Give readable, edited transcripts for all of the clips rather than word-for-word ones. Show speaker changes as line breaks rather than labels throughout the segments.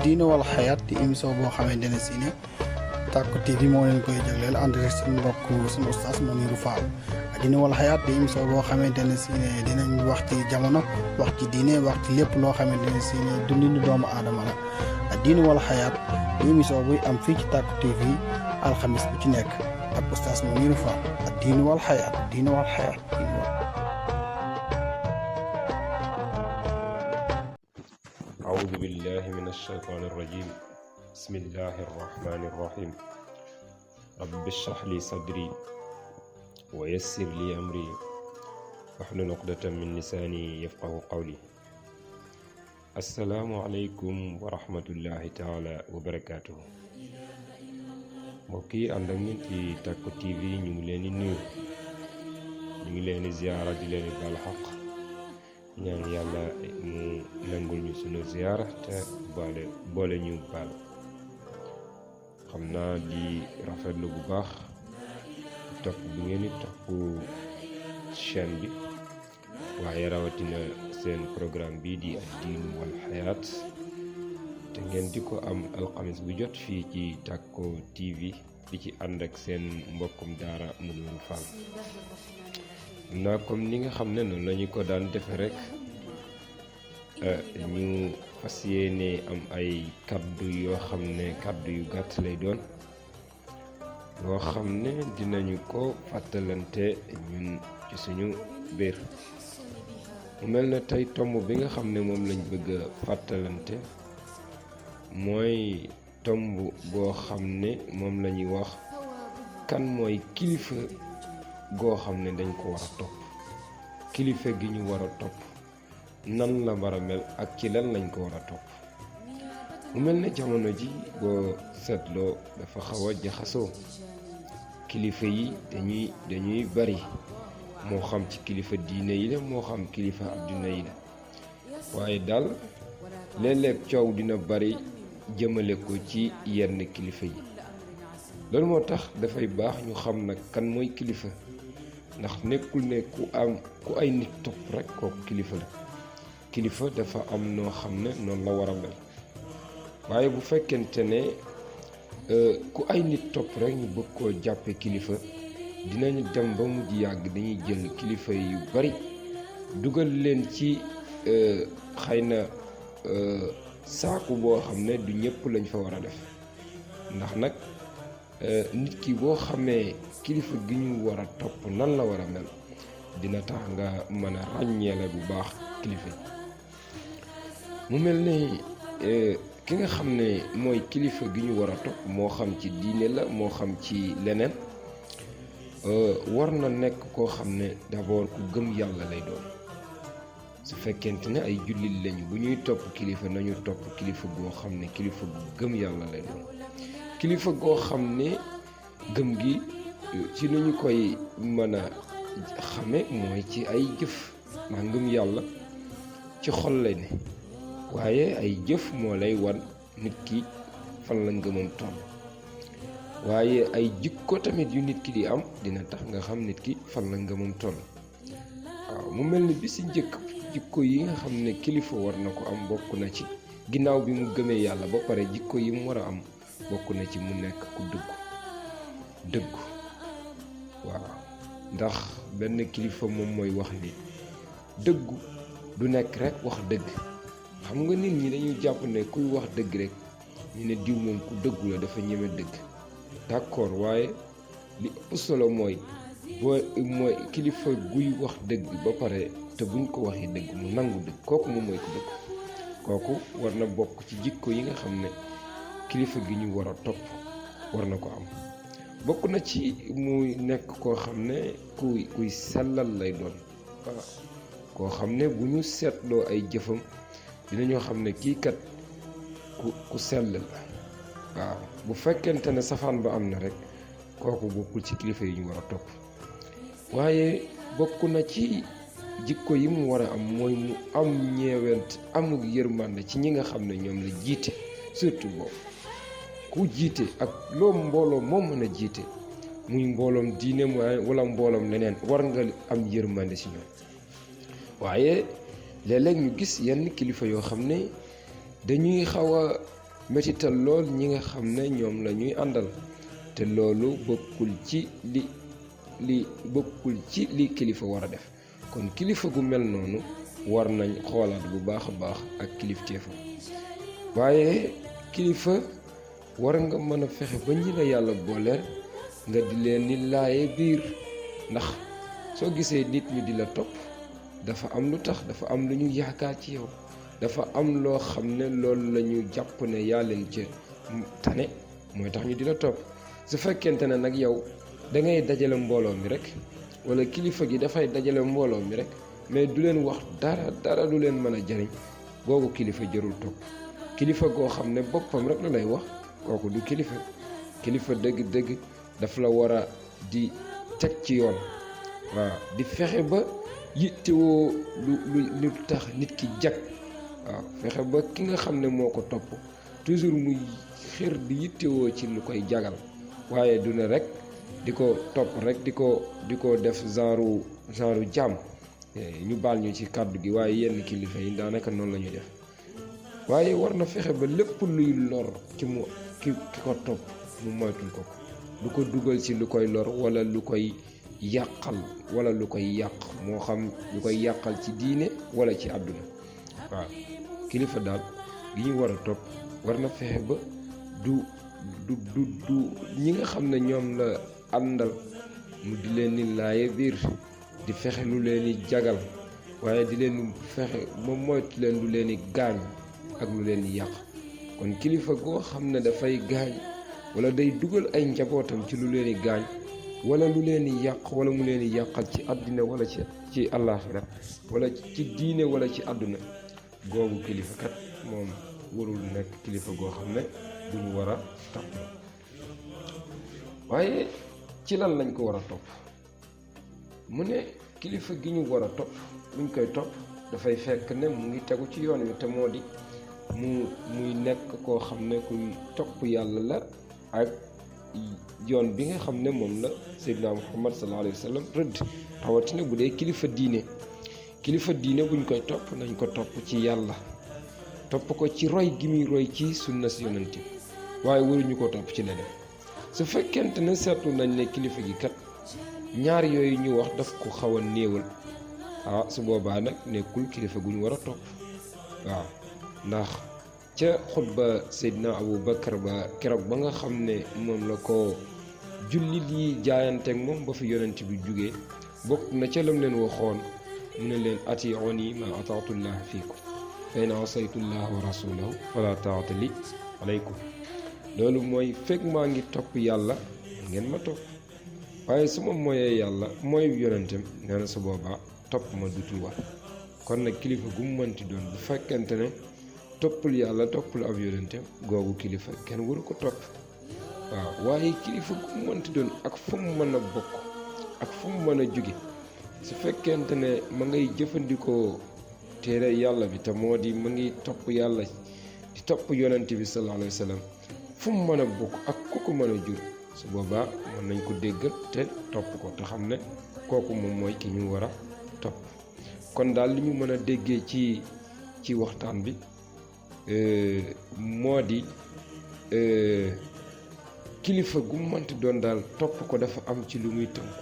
diine wal xayaat di émission boo xamante ne si ne Tacko TV moo leen koy jagleel ànd ak seen mbokk seen oustaz Mounirou Fall. diine wal xayaat di émission boo xamante ne si ne dinañ wax ci jamono wax ci diine wax ci lépp loo xamante ne si ne dundinu doomu aadama la. diine wal xayaat di émission buy am fii ci Tacko TV alxamis bu ci nekk ak oustaz Mounirou Fall. diine wal xayaat diine wal xayaat.
أعوذ بالله من الشيطان الرجيم بسم الله الرحمن الرحيم رب اشرح لي صدري ويسر لي أمري واحلل عقدة من لساني يفقه قولي السلام عليكم ورحمة الله تعالى وبركاته mbokki ànd ak ñun ci Tacko TV ñu ngi leen di nuyu ñu ngi leen di ziyaara di leen baal xaq ñaan yàlla mu nangul ñu sunu ziyaara te boole ñu baal xam naa di rafetlu bu baax topp bi ngeen di topp chaîne bi waaye rawatina seen programme bii di ad-diin wal xayaat te ngeen di ko am alxamis bu jot fii ci Tacko TV di ci ànd ak seen mbokkum daara Mounirou Fall naa comme ni nga xam ne noonu lañu ko daan defe rek ñu fas yéene am ay kaddu yoo xam ne kaddu yu gàtt lay doon yoo xam ne dinañu ko fàttalante ñun ci suñu biir mu mel na tey tomb bi nga xam ne moom lañ bëgg a fàttalante mooy tomb boo xam ne moom la ñuy wax kan mooy kilifa goo xam ne dañ ko war a topp kilifa gi ñu war a topp nan la war a mel ak ci lan lañ ko war a topp mu mel ne jamono ji boo seetloo dafa xaw a jaxasoo kilifa yi dañuy bari moo xam ci kilifa diine yi la moo xam kilifa adduna yi la waaye daal léeg-léeg coow dina bari jëmale ko ci yenn kilifa yi loolu moo tax dafay baax ñu xam nag kan mooy kilifa ndax nekkul ne ku ay nit topp rek kooku kilifa la kilifa dafa am noo xam ne noonu la war a mel waaye bu fekkente ne ku ay nit topp rek ñu bëgg koo jàppe kilifa dinañu dem ba mujj yàgg dañuy jël kilifa yu bari dugal leen ci xëy na saaku boo xam ne du ñëpp lañ fa war a def ndax nag nit ki boo xamee kilifa gi ñu war a topp nan la war a mel dina tax nga mën a ràññeele bu baax kilifa yi mu mel ne ki nga xam ne mooy kilifa gi ñu war a topp moo xam ci diine la moo xam ci leneen war na nekk koo xam ne d'abord ku gëm yàlla lay doon su fekkente ne ay jullit lañu bu ñuy topp kilifa nañu topp kilifa goo xam ne kilifa gu gëm yàlla lay doon kilifa goo xam ne gëm gi ci lu ñu koy mën a xame mooy ci ay jëf ndax ngëm yàlla ci xol lay ne waaye ay jëf moo lay wan nit ki fan la ngëmam toll waaye ay jikko tamit yu nit ki di am dina tax nga xam nit ki fan la ngëmam toll waaw mu mel ni bi si njëkk jikko yi nga xam ne kilifa war na ko am bokk na ci ginnaaw bi mu gëmee yàlla ba pare jikko yi mu war a am bokk na ci mu nekk ku dëggu waaw ndax benn kilifa moom mooy wax ni dëggu du nekk rek wax dëgg xam nga nit ñi dañuy jàpp ne kuy wax dëgg rek ñu ne diw moom ku dëggu la dafa ñeme dëgg d'accord waaye li ëpp solo mooy kilifa guy wax dëgg ba pare te buñ ko waxee dëgg mu nangu dëgg kooku moom mooy ku dëgg kooku war na bokk ci jikko yi nga xam ne kilifa gi ñu war a topp war na ko am bokk na ci muy nekk koo xam ne kuy sellal lay doon waaw koo xam ne bu ñu seetloo ay jëfam dinañoo xam ne kii kat ku sell la waaw bu fekkente ne safaan ba am na rek kooku bokkul ci kilifa yi ñu war a topp waaye bokk na ci jikko yi mu war a am mooy mu am ñeewent amul yërmande ci ñi nga xam ne ñoom la jiite surtout boobu ku jiite ak loo mbooloo moom mën a jiite muy mbooloom diine wala mbooloom leneen war nga am yërmande ci ñoom waaye léeg-léeg ñu gis yenn kilifa yoo xam ne dañuy xaw a métital lool ñi nga xam ne ñoom la ñuy àndal te loolu bokkul ci li kilifa war a def kon kilifa gu mel noonu war nañ xoolaat bu baax a baax ak kilifteefam waaye kilifa war nga mën a fexe ba ñi la yàlla booleel nga di leen ni laaye biir ndax soo gisee nit ñi di la topp dafa am lu tax dafa am lu ñu yaakaar ci yow dafa am loo xam ne loolu la ñu jàpp ne yaa leen ca tane mooy tax ñu di la topp su fekkente ne nag yow da ngay dajale mbooloo mi rek wala kilifa gi dafay dajale mbooloo mi rek mais du leen wax dara du leen mën a jariñ googu kilifa jërul topp kilifa goo xam ne boppam rek la lay wax kooku du kilifa dëgg-dëgg daf la war a di teg ci yoon waaw di fexe ba yittewoo lu tax nit ki jag waaw fexe ba ki nga xam ne moo ko topp toujours muy xër di yittewoo ci lu koy jagal waaye du ne rek di ko topp rek di ko def genre jàmm ñu baal ñu ci kàddu gi waaye yenn kilifa yi daanaka noonu la ñuy def waaye war na fexe ba lépp luy lor ci mu ki ko topp mu moytul ko du ko dugal ci lu koy lor wala lu koy yàqal wala lu koy yàq moo xam lu koy yàqal ci diine wala ci àdduna waaw kilifa daal gi ñu war a topp war na fexe ba du ñi nga xam ne ñoom la àndal mu di leen ni laaye biir di fexe lu leen di jagal waaye di leen fexe moom moytu leen lu leen di gaañ ak lu leen di yàq kon kilifa goo xam ne dafay gaañ wala day dugal ay njabootam ci lu leen di gaañ wala lu leen di yàq wala mu leen di yàqal ci àddina wala ci àllaaxira wala ci diine wala ci àdduna googu kilifa kat moom warul nekk kilifa goo xam ne bu ñu war a topp waaye ci lan lañ ko war a topp mu ne kilifa gi ñu war a topp buñ koy topp dafay fekk ne mu ngi tegu ci yoon wi te moo di muy nekk koo xam ne kuy topp yàlla la ak yoon bi nga xam ne moom la Seydina Muhammad sallallahu alayhi wa sallam rëdd rawatina bu dee kilifa diine buñ koy topp nañ ko topp ci yàlla topp ko ci roy gi muy roy ci sunna si yonent bi waaye waruñu ko topp ci leneen su fekkente ne seetlu nañ ne kilifa gi kat ñaar yooyu ñu wax daf ko xaw a néewal su boobaa nag nekkul kilifa gu ñu war a topp waaw ndax ca xutba Seydina Abu Bakar ba keroog ba nga xam ne moom la ko jullit yi jaayanteeg moom ba fi yonent bi jugee bokk na ca lam leen waxoon mu ne leen atii'uunii maa ataa'tullaaha fiikum fa in asaytullaaha wa rasuulahu falaa taa'ata lii aleykum loolu mooy fekk maa ngi topp yàlla ngeen ma topp waaye su ma mooyee yàlla mooy yonentam nee na su boobaa topp ma dutul war kon nag kilifa gu mu mënti doon bu fekkente ne toppul yàlla toppul ab yonentam googu kilifa kenn waru ko topp waaw waaye kilifa gu mu mënti doon ak fu mu mën a bokk ak fu mu mën a jóge su fekkente ne ma ngay jëfandikoo téere yàlla bi te moo di ma ngi topp yàlla di topp yonent bi sallallahu alayhi wa sallam fu mu mën a bokk ak ku ko mën a jur su boobaa mën nañ ko déggal te topp ko te xam ne kooku moom mooy ki ñu war a topp kon daal li ñu mën a déggee ci waxtaan bi moo di kilifa gu mënti doon daal topp ko dafa am ci lu muy tënku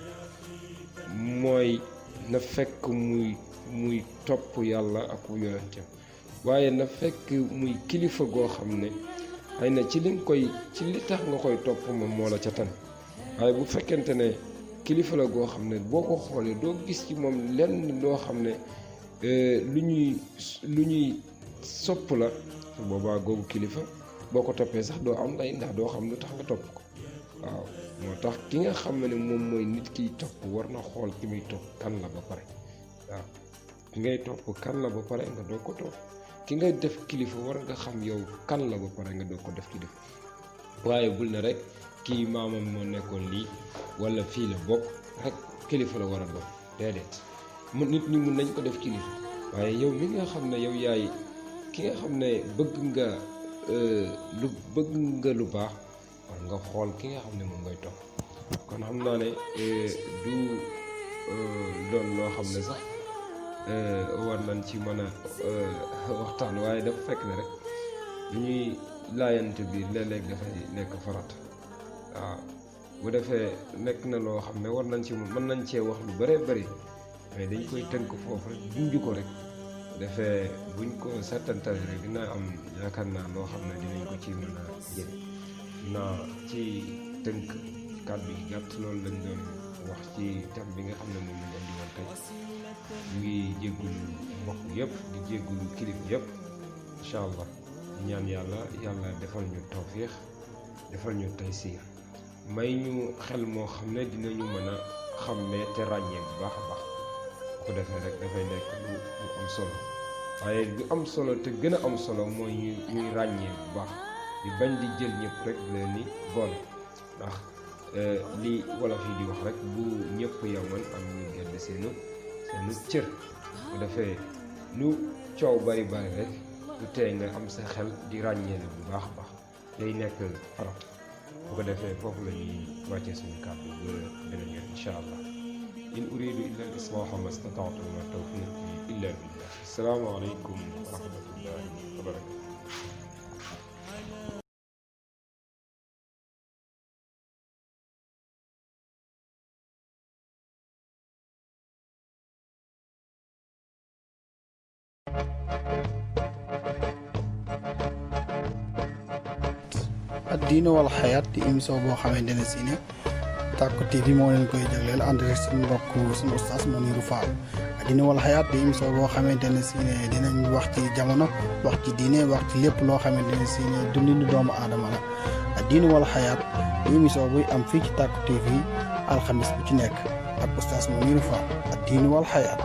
mooy na fekk muy topp yàlla ak yonentam waaye na fekk muy kilifa goo xam ne xëy na ci li tax nga koy topp moom moo la ca tan waaye bu fekkente ne kilifa la goo xam ne boo ko xoolee doo gis ci moom lenn loo xam ne lu ñuy sopp la su boobaa googu kilifa boo ko toppee sax doo am lay ndax doo xam lu tax nga topp ko waaw moo tax ki nga xam ne moom mooy nit kiy topp war na xool ki muy topp kan la ba pare waaw ki ngay topp kan la ba pare nga doog ko topp ki ngay def kilifa war nga xam yow kan la ba pare nga doog ko def kilifa waaye bul na rek kii maamam moo nekkoon lii wala fii la bokk rek kilifa la war a doon déedéet nit ñi mun nañ ko def kilifa waaye yow mi nga xam ne yow yaay ki nga xam ne bëgg nga lu baax war nga xool ki nga xam ne moom ngay topp kon xam naa ne du doon loo xam ne sax war nañ ci mën a waxtaan waaye dafa fekk ne rek ñuy laayante biir léeg-léeg dafay nekk farat waaw bu defee nekk na loo xam ne war nañ ci mën nañ cee wax lu bëree bëri mais dañ koy tënk foofu rek junj ko rek defee buñ ko settantale rek dina am yaakaar naa loo xam ne dinañ ko ci mën a jël naa ci tënk kàddu yi gàtt loolu lañ doon wax ci thème bi nga xam ne moom lañ andi woon tey ñu ngi jéggulu mbokk yëpp di jéggulu kilifa yëpp incha allah ñaan yàlla defal ñu tawfiix defal ñu taysiir may ñu xel moo xam ne dinañu mën a xàmmee te ràññee bu baax a baax bu ko defee rek dafay nekk lu am solo waaye lu am solo te gën a am solo mooy ñuy ràññee bu baax di bañ di jël ñëpp rek leen ni boole ndax li wolof yi di wax rek bu ñëpp yamoon am ñu gedd seenu cër bu defee lu coow bari rek du tee nga am sa xel di ràññee bu baax a baax day nekk farat bu ko defee foofu la ñuy wàccee suñu kàddu ba beneen yoon incha allah in uridu illa al islaaha ma stata'tu wa ma tawfiqi illa billah assalaamu aleykum wa rahmatullahi wa barakatuh
Diine wal Hayaat di émission boo xamante ne si ne Tacko TV moo leen koy jagleel ànd ak suñu mbokk suñu oustaz Mounirou Fall. Diine wal Hayaat di émission boo xamante ne si ne dinañ wax ci jamono wax ci diine wax ci lépp loo xamante ne si ne dundinu doomu aadama la. Diine wal Hayaat di émission buy am fii ci Tacko TV alxamis bu ci nekk ak oustaz Mounirou Fall. Diine wal Hayaat.